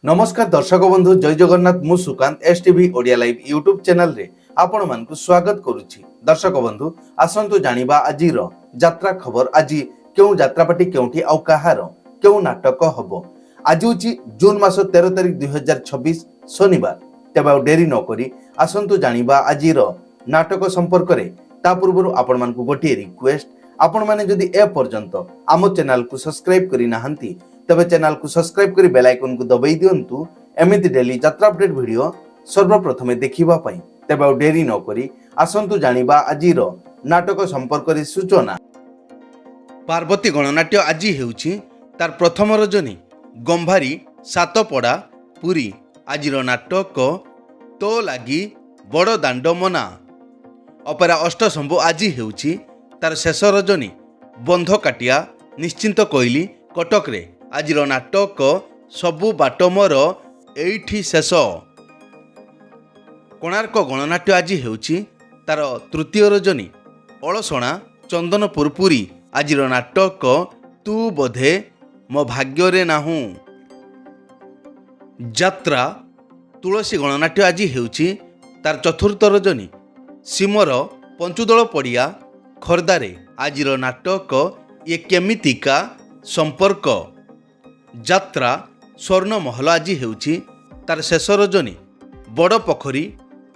नमस्कार दर्शक बंधु जय जगन्नाथ मु Sukant S TV Odia live YouTube channel रे आपण मानकु स्वागत करूची। दर्शक बंधु आसंतु जानिबा आजिर यात्रा खबर। आज केउ यात्रापाटी केउठी आउ कहार केउ नाटक हबो। आज होची जून मास 13 तारिख 2026 शनिवार। तेबे आउ डेरी न करी आसंतु जानिबा आजिर नाटक संपर्क रे। ता पूर्व आपण मानकु गोटे रिक्वेस्ट, आपण माने जदि ए पर्यंत आम चैनल को सब्सक्राइब करि नाहंती तबे चैनल को सब्सक्राइब करी बेल आइकन को दबाई दियंतु एमिति डेली यात्रा अपडेट वीडियो सर्वप्रथमे देखिबा पई। तबे आउ डेरी न करी आसंतु जानिबा आजिर नाटक संपर्क रे सूचना। पार्वती गणनाट्य आज हेउची तार प्रथम रजनी गंभारी सातपड़ा पुरी। आजिर नाटक तो लागी बड़ दांड मना। अपेरा अष्टशंभु आज हेउची तार शेष रजनी बंध काटिया निश्चिंत कोइली कटक रे। आजिर नाटक सबु बाट मोर एइठी शेष। कोणार्क गणनाट्य आज हेउची तार तृतीय रजनी अलसणा चंदनपुर पुरी। आजिर नाटक तू बोधे मो भाग्य रे नाहू। यात्रा तुलसी गणनाट्य आज हेउची तार चतुर्थ रजनी सिमर पंचुदल पड़िया खर्दारे। आजिर नाटक ये केमितिका संपर्क। यात्रा स्वर्ण महल आज हेउची तार शेष रजनी बड़ पोखरी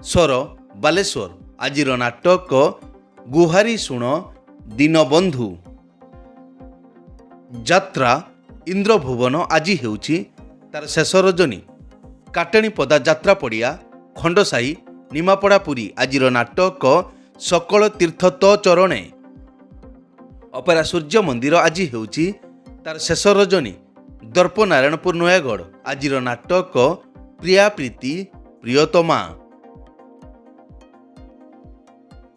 सर बालेश्वर। आजिर नाटक गुहारी शुण दीनबंधु। यात्रा इंद्रभुवन आज हेउची तार शेष रजनी काटेणीपदा यात्रा पड़िया खंडसाई निमापड़ा पुरी। आजिर नाटक सकल तीर्थ तो चरणे। अपेरा सूर्य मंदिर आज हेउची तार शेष रजनी दर्प नारायणपुर नयागढ़। आजिर नाटक प्रिया प्रीति प्रियतमा।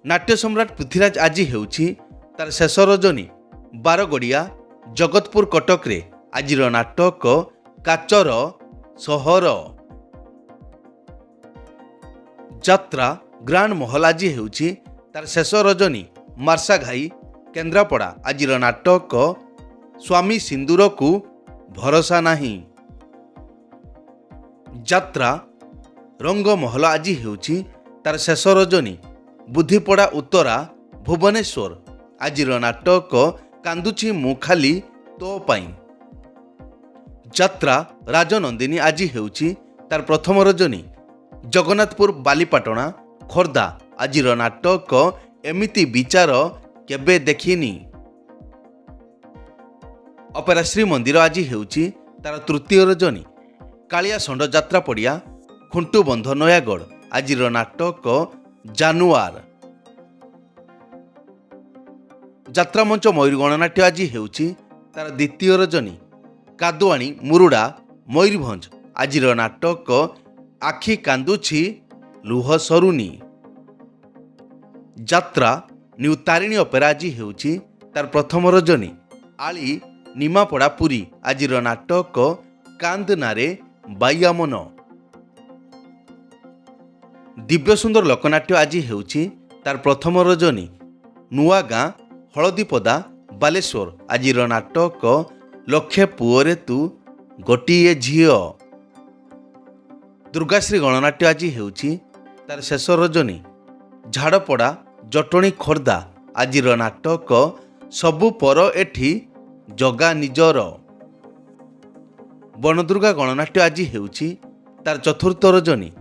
नाट्य सम्राट पृथ्वीराज आज हेउची तार शेष रजनी बारगड़िया जगतपुर कटक रे। आजिर नाटक काचर सहर। यात्रा ग्रांड महल आज हेउची तार शेष रजनी मार्साघाई केन्द्रापड़ा। आजिर नाटक स्वामी सिंदूर को भरोसा नहीं। यात्रा रंग महल आज हेउची तार शेष रजनी बुद्धिपड़ा उत्तरा भुवनेश्वर। आजिर नाटक कांदुची मु खाली तो पाई। यात्रा राजनंदिनी आज हेउची तार प्रथम रजनी जगन्नाथपुर बालीपाटना खोर्धा। आजिर नाटक एमिति विचार केबे देखिनी। अपेरा श्री मंदिर आज हेउची तार तृतीय रजनी कालिया षंड यात्रा पड़िया खुंटुबंध नयागढ़। आजिर नाटक जानुआर। यात्रा मंच मयूर गणनाट्य आज हेउची तार द्वितीय रजनी कादुआणी मुरुडा मयूरभंज। आजिर नाटक आखि कांदुछि लुह सरुनी। यात्रा न्यू तारिणी अपेरा आज हेउची तार प्रथम रजनी आली निमापड़ा पुरी। आजिर नाटक कांदनारे बायामन। दिव्य सुंदर लोकनाट्य आज हेउची तार प्रथम रजनी नुआ गाँ हलदीपदा बालेश्वर। आजिर नाटक लक्षे पुओरे तू गोटिए झियो। दुर्गाश्री गणनाट्य आज हेउची तार शेष रजनी झाड़पड़ा जटणी खोर्धा। आजिर नाटक सबु पर एठी जगा निजर। बनदुर्गा गणनाट्य आज हेउची तार चतुर्थ रजनी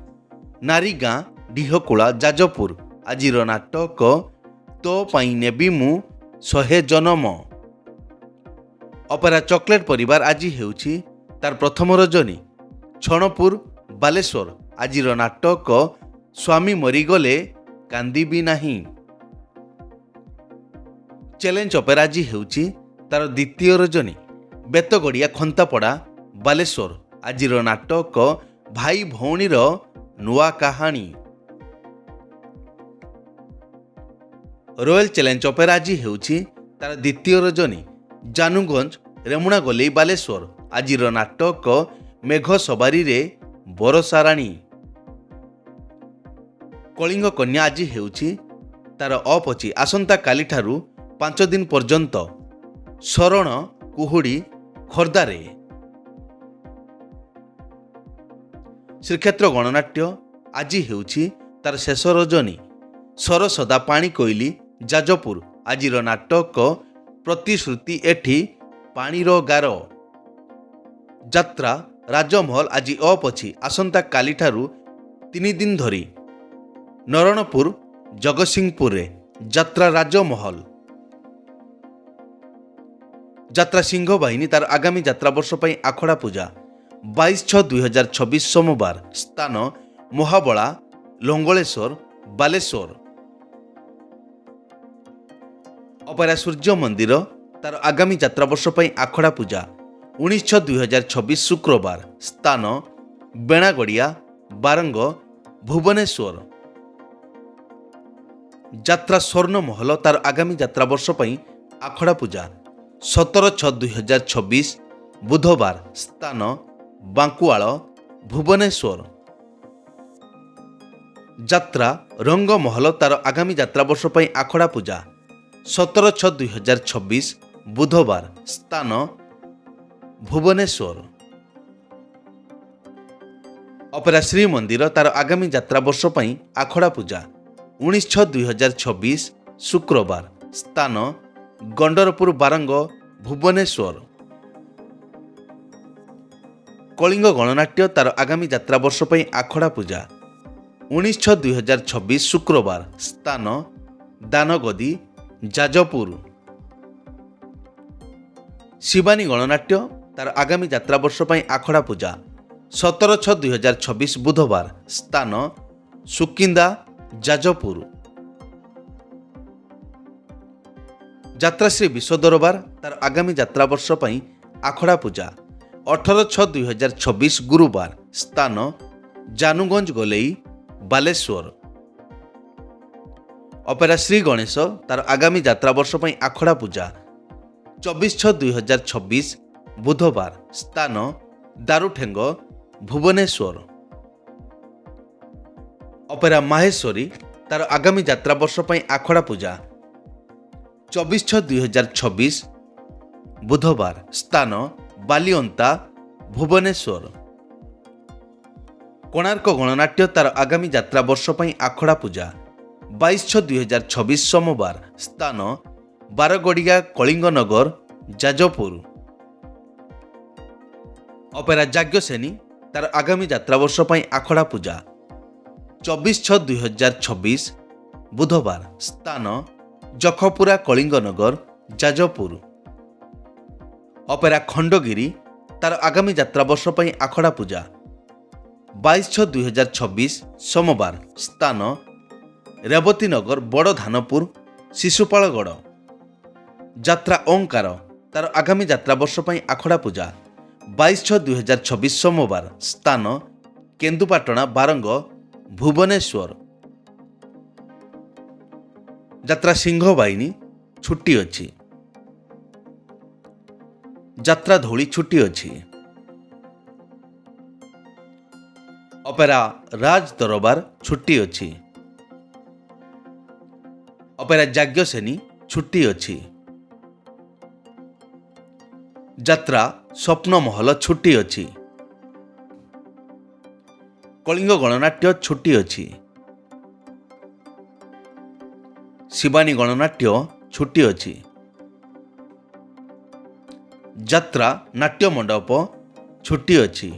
नारी गाँ डीहकुला जाजपुर। आजिर नाटक तो पाई नेबी मु शहे जनम। अपेरा चॉकलेट परिवार आज हेउची तार प्रथम रजनी छणपुर बालेश्वर। आजिर नाटक स्वामी मरीगले कांदीबी नहीं। चैलेंज अपेरा आज हेउची तार द्वितीय रजनी बेतगड़िया खंतापड़ा बालेश्वर। आजिर नाटक भाई भौणीर नुआ कहानी। रॉयल चैलेंज अपेरा आज हेउची तार द्वितीय रजनी जानुगंज रेमुणा गलई बालेश्वर। आजिर नाटक मेघ सवारी रे बरसाराणी। कलिंग कन्या आज हेउची तार अफ अछि आसंता काली ठारू 5 दिन पर्यंत शरण कुहुड़ी खोर्धारे। ଶ୍ରୀକ୍ଷେତ୍ର ଗଣନାଟ୍ୟ ଆଜି ହେଉଛି ତାର ଶେଷ ରଜନୀ। ସରସଦା ପାଣି କୋଇଲି ଯାଜପୁର ଆଜିର ନାଟକ ପ୍ରତିଶ୍ରୁତି ଏଠି ପାଣିର ଗାର। ଯାତ୍ରା ରାଜମହଲ ଆଜି ଅଫ୍ ଅଛି। ଆସନ୍ତାକାଲିଠାରୁ 3 ଦିନ ଧରି ନରଣପୁର ଜଗତସିଂହପୁରରେ ଯାତ୍ରା ରାଜମହଲ। ଯାତ୍ରା ସିଂହ ବାହିନୀ ତାର ଆଗାମୀ ଯାତ୍ରା ବର୍ଷ ପାଇଁ ଆଖଡ଼ା ପୂଜା 22/6/2026 ସୋମବାର। ସ୍ଥାନ ମହାବଳା ଲଙ୍ଗଳେଶ୍ୱର ବାଲେଶ୍ୱର। ଅପେରା ସୂର୍ଯ୍ୟ ମନ୍ଦିର ତାର ଆଗାମୀ ଯାତ୍ରା ବର୍ଷ ପାଇଁ ଆଖଡ଼ା ପୂଜା 19/6/2026 ଶୁକ୍ରବାର। ସ୍ଥାନ ବେଣାଗଡ଼ିଆ ବାରଙ୍ଗ ଭୁବନେଶ୍ୱର। ଯାତ୍ରା ସ୍ୱର୍ଣ୍ଣମହଲ ତାର ଆଗାମୀ ଯାତ୍ରା ବର୍ଷ ପାଇଁ ଆଖଡ଼ା ପୂଜା 17/6/2026 ବୁଧବାର। ସ୍ଥାନ ବାଙ୍କୁଆଳ ଭୁବନେଶ୍ୱର। ଯାତ୍ରା ରଙ୍ଗମହଲ ତାର ଆଗାମୀ ଯାତ୍ରା ବର୍ଷ ପାଇଁ ଆଖଡ଼ା ପୂଜା 17/6/2026 ବୁଧବାର। ସ୍ଥାନ ଭୁବନେଶ୍ୱର। ଅପେରା ଶ୍ରୀମନ୍ଦିର ତାର ଆଗାମୀ ଯାତ୍ରା ବର୍ଷ ପାଇଁ ଆଖଡ଼ା ପୂଜା 19/6/2026 ଶୁକ୍ରବାର। ସ୍ଥାନ ଗଣ୍ଡରପୁର ବାରଙ୍ଗ ଭୁବନେଶ୍ୱର। କଳିଙ୍ଗ ଗଣନାଟ୍ୟ ତାର ଆଗାମୀ ଯାତ୍ରା ବର୍ଷ ପାଇଁ ଆଖଡ଼ା ପୂଜା 19/6/2026 ଶୁକ୍ରବାର। ସ୍ଥାନ ଦାନଗଦି ଯାଜପୁର। ଶିବାନୀ ଗଣନାଟ୍ୟ ତାର ଆଗାମୀ ଯାତ୍ରା ବର୍ଷ ପାଇଁ ଆଖଡ଼ା ପୂଜା 17/6/2026 ବୁଧବାର। ସ୍ଥାନ ସୁକିନ୍ଦା ଯାଜପୁର। ଯାତ୍ରା ଶ୍ରୀ ବିଶ୍ୱଦରବାର ତାର ଆଗାମୀ ଯାତ୍ରା ବର୍ଷ ପାଇଁ ଆଖଡ଼ା ପୂଜା 18/6/2026 ଗୁରୁବାର। ସ୍ଥାନ ଜାନୁଗଞ୍ଜ ଗୋଲେଇ ବାଲେଶ୍ୱର। ଅପେରା ଶ୍ରୀ ଗଣେଶ ତାର ଆଗାମୀ ଯାତ୍ରା ବର୍ଷ ପାଇଁ ଆଖଡ଼ା ପୂଜା 24/6/2026 ବୁଧବାର। ସ୍ଥାନ ଦାରୁଠେଙ୍ଗ ଭୁବନେଶ୍ୱର। ଅପେରା ମାହେଶ୍ୱରୀ ତାର ଆଗାମୀ ଯାତ୍ରା ବର୍ଷ ପାଇଁ ଆଖଡ଼ା ପୂଜା 24/6/2026 ବୁଧବାର। ସ୍ଥାନ ବାଲିଅନ୍ତା ଭୁବନେଶ୍ୱର। କୋଣାର୍କ ଗଣନାଟ୍ୟ ତାର ଆଗାମୀ ଯାତ୍ରା ବର୍ଷ ପାଇଁ ଆଖଡ଼ା ପୂଜା 22/6/2026 ସୋମବାର। ସ୍ଥାନ ବାରଗଡ଼ିଆ କଳିଙ୍ଗନଗର ଯାଜପୁର। ଅପେରା ଯାଜ୍ଞସେନୀ ତାର ଆଗାମୀ ଯାତ୍ରା ବର୍ଷ ପାଇଁ ଆଖଡ଼ା ପୂଜା 24/6/2026 ବୁଧବାର। ସ୍ଥାନ ଜଖପୁରା କଳିଙ୍ଗନଗର ଯାଜପୁର। ଅପେରା ଖଣ୍ଡଗିରି ତାର ଆଗାମୀ ଯାତ୍ରା ବର୍ଷ ପାଇଁ ଆଖଡ଼ା ପୂଜା 22/6/2026 ସୋମବାର। ସ୍ଥାନ ରେବତୀନଗର ବଡ଼ଧାନପୁର ଶିଶୁପାଳଗଡ଼। ଯାତ୍ରା ଓଙ୍କାର ତାର ଆଗାମୀ ଯାତ୍ରା ବର୍ଷ ପାଇଁ ଆଖଡ଼ା ପୂଜା 22/6/2026 ସୋମବାର। ସ୍ଥାନ କେନ୍ଦୁପାଟଣା ବାରଙ୍ଗ ଭୁବନେଶ୍ୱର। ଯାତ୍ରା ସିଂହ ବାହିନୀ ଛୁଟି ଅଛି। ଯାତ୍ରା ଧଉଳି ଛୁଟି ଅଛି। ଅପେରା ରାଜ ଦରବାର ଛୁଟି ଅଛି। ଅପେରା ଯାଜ୍ଞସେନୀ ଛୁଟି ଅଛି। ଯାତ୍ରା ସ୍ୱପ୍ନମହଲ ଛୁଟି ଅଛି। କଳିଙ୍ଗ ଗଣନାଟ୍ୟ ଛୁଟି ଅଛି। ଶିବାନୀ ଗଣନାଟ୍ୟ ଛୁଟି ଅଛି। ଯାତ୍ରା ନାଟ୍ୟ ମଣ୍ଡପ ଛୁଟି ଅଛି।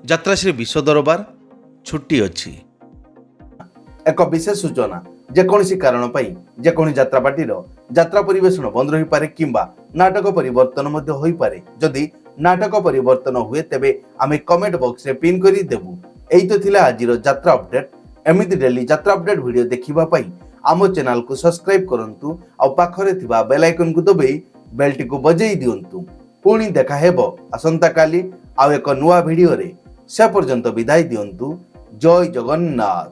ଯାତ୍ରା ଶ୍ରୀ ବିଶ୍ୱଦରବାର ଛୁଟି ଅଛି। ଏକ ବିଶେଷ ସୂଚନା, ଯେକୌଣସି କାରଣ ପାଇଁ ଯେକୌଣସି ଯାତ୍ରାପାର୍ଟିର ଯାତ୍ରା ପରିବେଷଣ ବନ୍ଦ ରହିପାରେ କିମ୍ବା ନାଟକ ପରିବର୍ତ୍ତନ ମଧ୍ୟ ହୋଇପାରେ। ଯଦି ନାଟକ ପରିବର୍ତ୍ତନ ହୁଏ ତେବେ ଆମେ କମେଣ୍ଟ ବକ୍ସରେ ପିନ୍ କରି ଦେବୁ। ଏଇ ତ ଥିଲା ଆଜିର ଯାତ୍ରା ଅପଡେଟ୍। ଏମିତି ଡେଲି ଯାତ୍ରା ଅପଡେଟ୍ ଭିଡ଼ିଓ ଦେଖିବା ପାଇଁ ଆମ ଚ୍ୟାନେଲକୁ ସବସ୍କ୍ରାଇବ୍ କରନ୍ତୁ ଆଉ ପାଖରେ ଥିବା ବେଲ୍ ଆଇକନକୁ ଦବାଇ ବେଲ୍ଟିକୁ ବଜେଇ ଦିଅନ୍ତୁ। ପୁଣି ଦେଖା ହେବ ଆସନ୍ତାକାଲି ଆଉ ଏକ ନୂଆ ଭିଡ଼ିଓରେ। ସେ ପର୍ଯ୍ୟନ୍ତ ବିଦାୟ ଦିଅନ୍ତୁ। ଜୟ ଜଗନ୍ନାଥ।